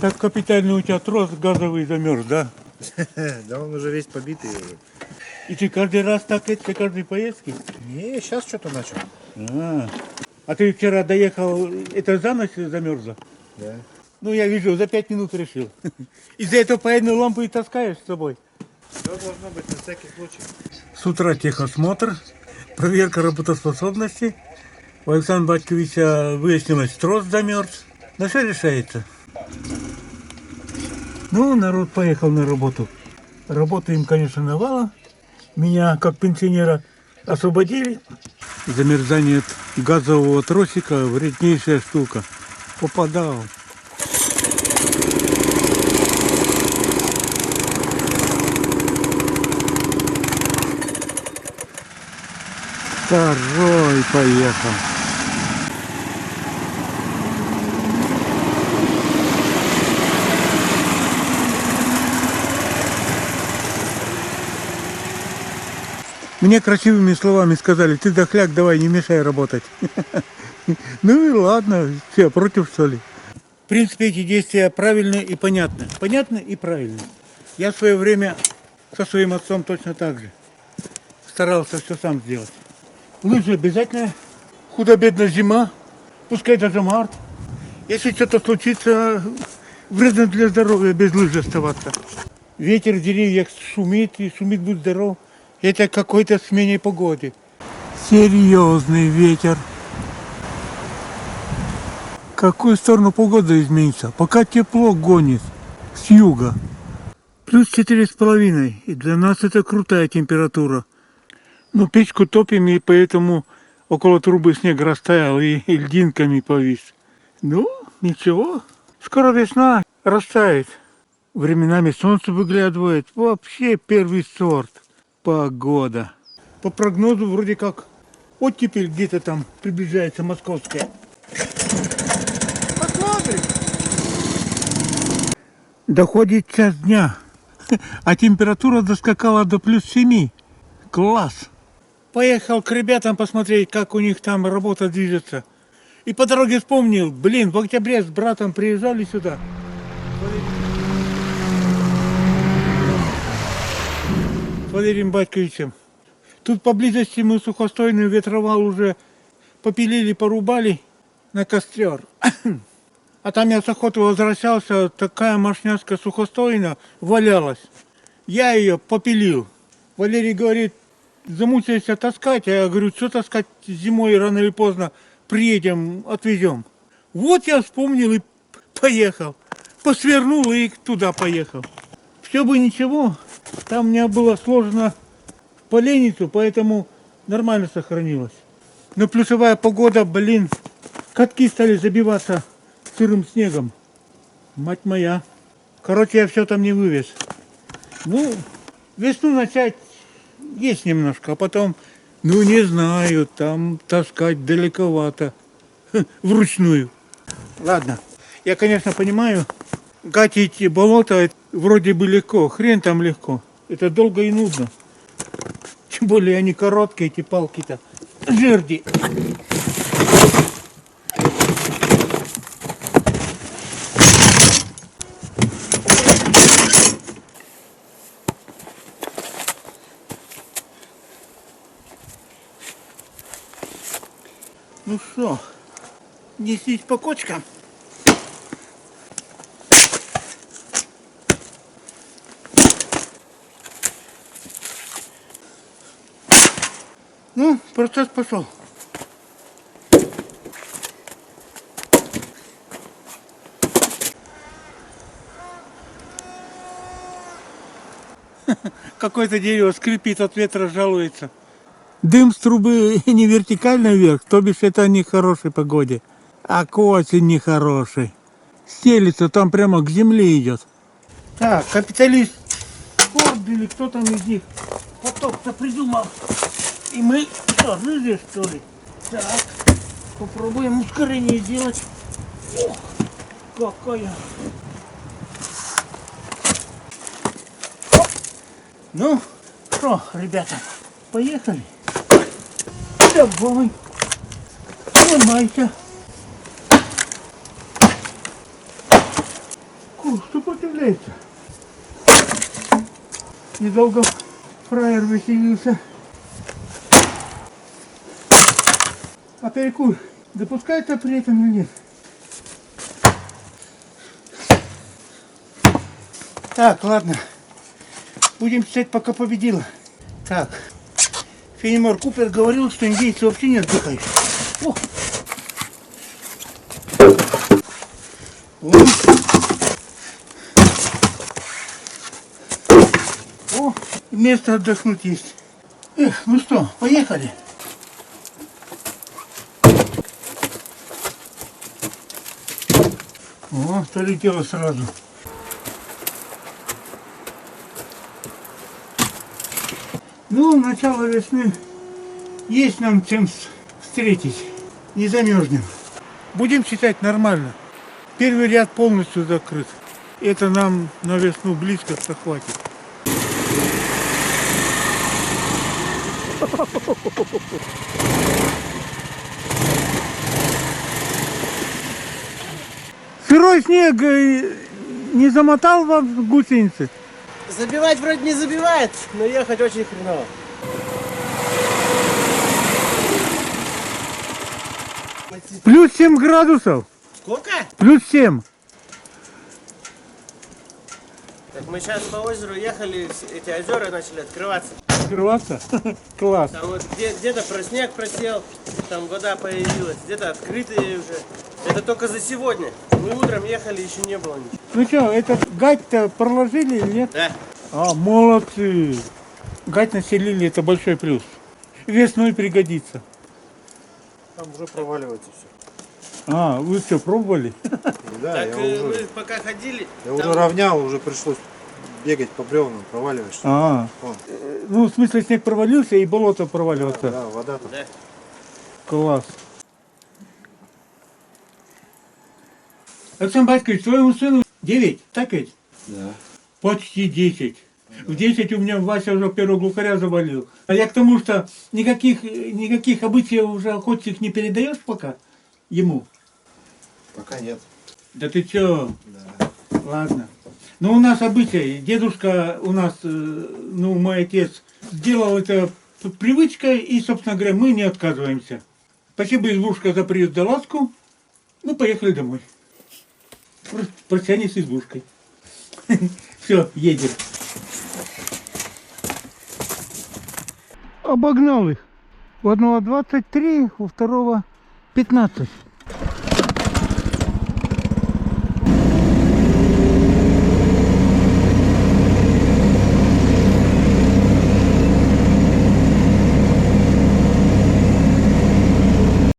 Так капитально у тебя трос газовый замерз, да? Да он уже весь побитый уже. И ты каждый раз так, это каждой поездки? Не, сейчас что-то начал. А ты вчера доехал, это за ночь замерзло? Да. Ну, я вижу, за 5 минут решил. Из-за этого поедную лампу и таскаешь с собой. Все должно быть на всякий случай. С утра техосмотр, проверка работоспособности. У Александра Батьковича выяснилось, трос замерз. На все решается. Ну, народ поехал на работу. Работы им, конечно, навалом. Меня, как пенсионера, освободили. Замерзание газового тросика вреднейшая штука. Попадал. Второй поехал. Мне красивыми словами сказали: ты дохляк, давай, не мешай работать. Ну и ладно, все, против что ли? В принципе, эти действия правильные и понятны. Понятны и правильны. Я в свое время со своим отцом точно так же старался все сам сделать. Лыжи обязательно, худо-бедно зима, пускай даже март. Если что-то случится, вредно для здоровья без лыж оставаться. Ветер в деревьях шумит, и шумит, будь здоров. Это какой-то смене погоды. Серьезный ветер. В какую сторону погода изменится? Пока тепло гонит с юга. Плюс 4,5. И для нас это крутая температура. Но печку топим, и поэтому около трубы снег растаял и льдинками повис. Ну, ничего. Скоро весна, растает. Временами солнце выглядывает. Вообще первый сорт. Погода. По прогнозу вроде как оттепель где-то там приближается московская. Посмотрим. Доходит час дня, а температура доскакала до плюс 7. Класс. Поехал к ребятам посмотреть, как у них там работа движется. И по дороге вспомнил, в октябре с братом приезжали сюда. С Валерием Батьковичем. Тут поблизости мы сухостойный ветровал уже попилили, порубали на костер. А там я с охоты возвращался, такая мощняцкая сухостойна валялась. Я ее попилил. Валерий говорит: замучаешься таскать. А я говорю: что таскать зимой, рано или поздно приедем, отвезем. Вот я вспомнил и поехал. Посвернул и туда поехал. Все бы ничего, там у меня было сложено в поленницу, поэтому нормально сохранилось. Но плюсовая погода, катки стали забиваться сырым снегом. Мать моя. Короче, я все там не вывез. Ну, весну начать есть немножко, а потом, не знаю, там таскать далековато. Вручную. Ладно, я, конечно, понимаю, гатить болото вроде бы легко, хрен там легко. Это долго и нудно. Тем более они короткие, эти палки-то. Жерди. Ну что, несись по кочкам. Ну, процесс пошел. Какое-то дерево скрипит от ветра, жалуется. Дым с трубы не вертикально вверх, то бишь это не хорошей погоде, а к очень нехорошей. Стелится, там прямо к земле идет. Так, капиталист Форд или кто там из них поток-то придумал. И мы что, рыжие, что ли? Так, попробуем ускорение сделать. Ох, какая. Ну, что, ребята, поехали. Давай, ломайся. работается. Недолго фраер веселился. А перекур допускается при этом или нет? Так, ладно. Будем считать, пока победила. Так. Фенемор Купер говорил, что индейцы вообще не отдыхают. О! О, место отдохнуть есть. Эх, ну что, поехали. О, полетело сразу. Ну, начало весны. Есть нам чем встретить. Не замерзнем. Будем считать нормально. Первый ряд полностью закрыт. Это нам на весну близко хватит. Сырой снег не замотал вам гусеницы? Забивать вроде не забивает, но ехать очень хреново. Плюс 7 градусов. Сколько? Плюс 7. Так мы сейчас по озеру ехали, эти озера начали открываться. Открываться? Класс. Там вот где-то снег просел, там вода появилась, где-то открытые уже. Это только за сегодня. Мы утром ехали, еще не было ничего. Ну что, этот гать-то проложили или нет? Да. А, молодцы. Гать населили, это большой плюс. Весной пригодится. Там уже проваливается все. А, вы все пробовали? Да, Так я мы пока ходили. уже равнял, уже пришлось бегать по бревнам, проваливаешься. А, Вон. ну в смысле снег провалился и болото проваливаться. Да, вода там. Да. Класс. Александр Батькович, твоему сыну 9, так ведь? Да. Почти 10. В 10 у меня Вася уже первого глухаря завалил. А я к тому, что никаких обычаев уже охотник не передаешь пока ему? Пока нет. Да ты чё? Да. Ладно. Ну, у нас обычай. Дедушка у нас, ну, мой отец, сделал это привычкой, и, собственно говоря, мы не отказываемся. Спасибо, избушка, за приют да ласку. Ну, поехали домой. Прощание с избушкой. Все, едем. Обогнал их. У одного 23, у второго 15.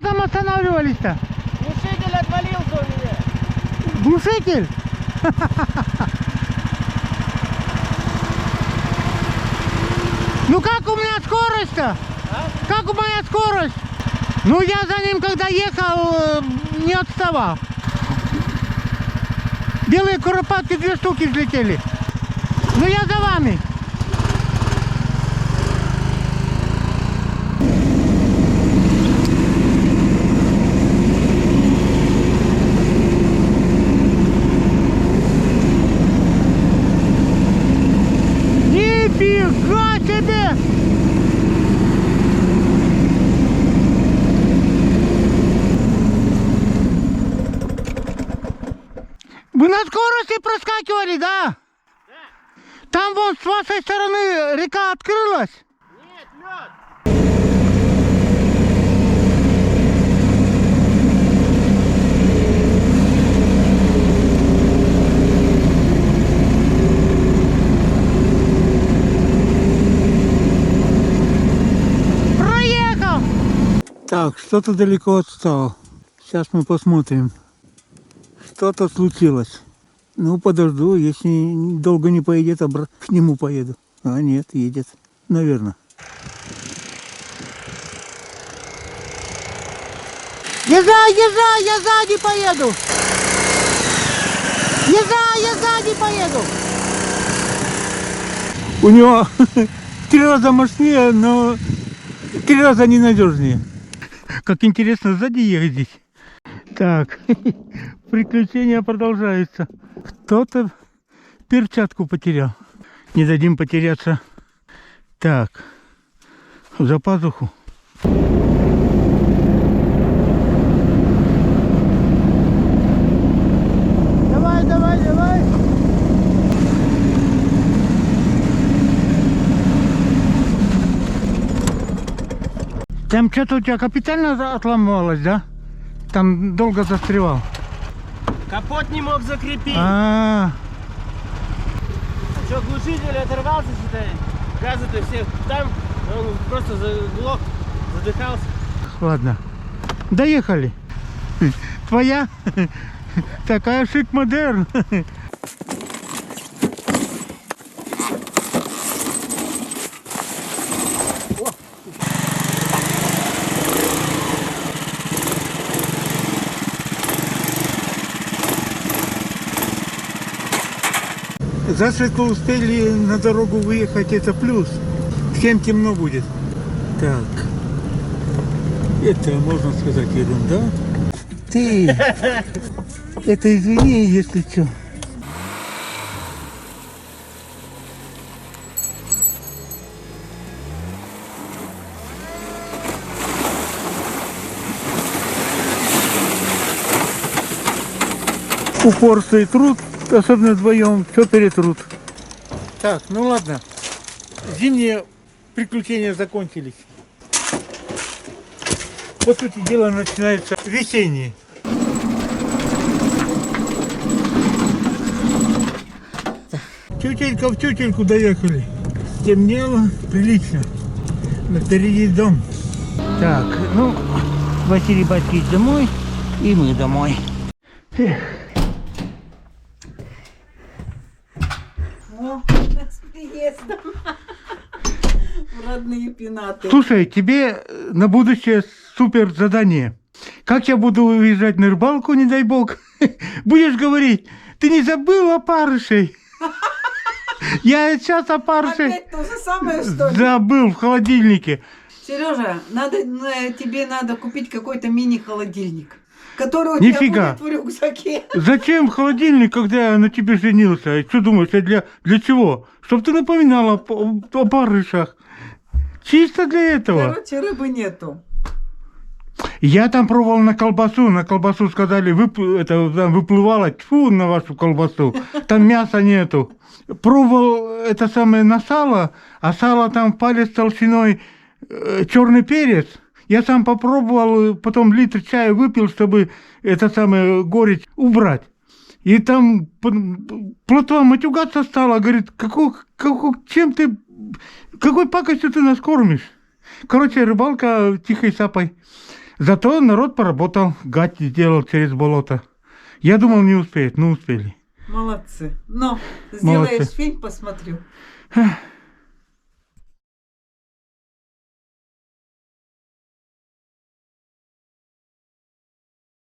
Там останавливались-то? Глушитель отвалился у меня. Глушитель? Ну как у меня скорость-то? Как у меня скорость? Ну я за ним когда ехал, не отставал. Белые куропатки 2 штуки взлетели. Ну я за вами. Нифига себе! Вы на скорости проскакивали, да? Там вон с вашей стороны река открылась. Нет, лед. Проехал! Так, что-то далеко отстал. Сейчас мы посмотрим. Что-то случилось. Ну, подожду, если долго не поедет, к нему поеду. А, нет, едет. Наверное. Езжай, езжай, я сзади поеду! Езжай, я сзади поеду! У него 3 раза мощнее, но 3 раза ненадежнее. Как интересно сзади ездить. Так, приключения продолжаются. Кто-то перчатку потерял. Не дадим потеряться. Так, за пазуху. Давай, давай, давай. Там что-то у тебя капитально отломалось, да? Там долго застревал. Капот не мог закрепить. А, А что, глушитель оторвался, считай? Газы-то все там, он просто заглох, задыхался. ладно. Доехали. Твоя? Такая шик-модерн. Засветло успели на дорогу выехать, это плюс. Всем темно будет. Так. Это, можно сказать, ерунда. Ты, это извини, если что. Упорство и труд, особенно вдвоем, все перетрут. Так, ну ладно. Зимние приключения закончились. По сути дела начинается весеннее. Тютелька в тютельку доехали. Темнело, прилично. Впереди дом. Так, ну, Василий Батькович домой, и мы домой. Эх. О, с приездом. В родные пенаты. Слушай, тебе на будущее супер задание. Как я буду уезжать на рыбалку, не дай бог, будешь говорить, ты не забыл опарышей? Я сейчас опарышей Опять то же самое, что ли? забыл в холодильнике. Сережа, тебе надо купить какой-то мини-холодильник, который у Нифига. тебя будет в рюкзаке. Зачем холодильник, когда я на тебе женился? Что думаешь, я для чего? Чтоб ты напоминала о барышах. Чисто для этого. Короче, рыбы нету. Я там пробовал на колбасу сказали, там выплывало, тьфу на вашу колбасу, там мяса нету. Пробовал это самое на сало, а сало там палец толщиной черный перец. Я сам попробовал, потом литр чая выпил, чтобы это самое горечь убрать. И там плотва матюгаться стала, говорит, какой пакостью ты нас кормишь? Короче, рыбалка тихой сапой. Зато народ поработал, гать сделал через болото. Я думал, не успеет, но успели. Молодцы. Но сделаешь Молодцы. фильм, посмотрю.